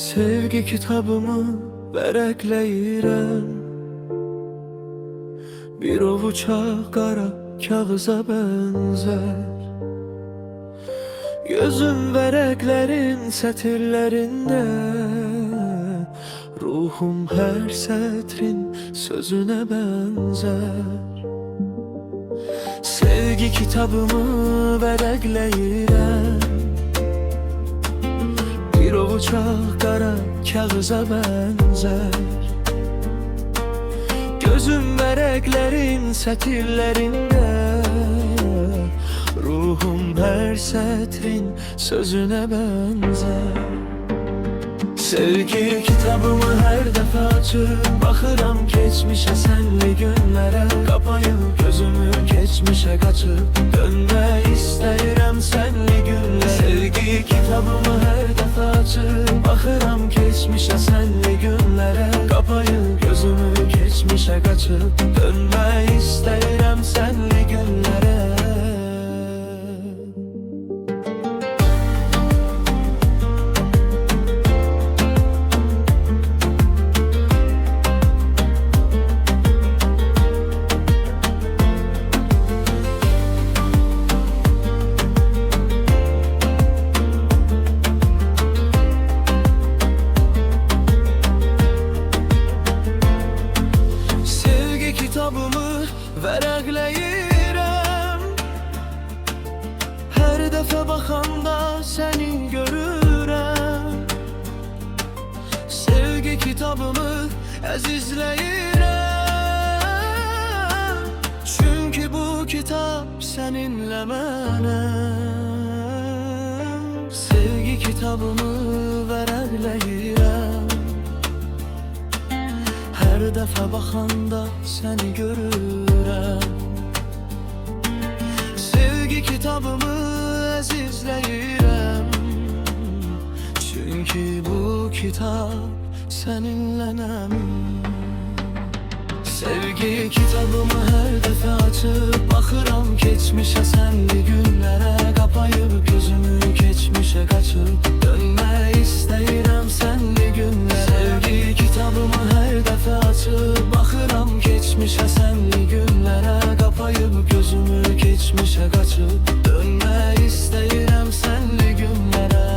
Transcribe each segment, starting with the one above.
Sevgi kitabımı vərəqləyirəm, bir ovuça qara kağıza bənzər. Gözüm vərəqlərin sətirlərində, ruhum hər sətrin sözünə bənzər. Sevgi kitabımı vərəqləyirəm, bir ovuça qara kağıza bənzər. Gözüm vərəqlərin sətirlərində, ruhum hər sətrin sözünə bənzər. Sevgi kitabımı hər dəfə açıb baxıram keçmişə, sənli günlərə. Qapayıb gözümü keçmişə qaçıb dönmək istəyirəm sənli günlərə. Sevgi kitabımı hər dəfə açıb baxıram keçmişə, sənli günlərə. Qapayıb gözümü keçmişə qaçıb dönmək istəyirəm sənli günlərə. Kitabımı vərəqləyirəm, hər dəfə baxanda səni görürəm. Sevgi kitabımı əzizləyirəm, çünki bu kitab səninlə mənəm. Sevgi kitabımı vərəqləyirəm, hər dəfə baxanda səni görürəm. Sevgi kitabımı əzizləyirəm, çünki bu kitab səninlənəm. Sevgi kitabımı hər dəfə açıb baxıram keçmişə, sənli günlərə. Qapayıb gözümü keçmişə qaçıb dönmək istəyirəm sənli günlərə. Sevgi kitabımı hər dəfə açıb baxıram keçmişə, sənli günlərə. Qapayıb gözümü keçmişə qaçıb dönmək istəyirəm sənli günlərə.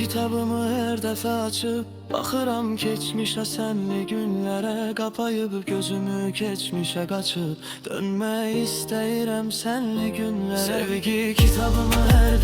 Kitabımı hər dəfə açıb baxıram keçmişə, sənli günlərə. Qapayıb gözümü keçmişə qaçıb dönmək istəyirəm sənli günlərə. Sevgi kitabımı hər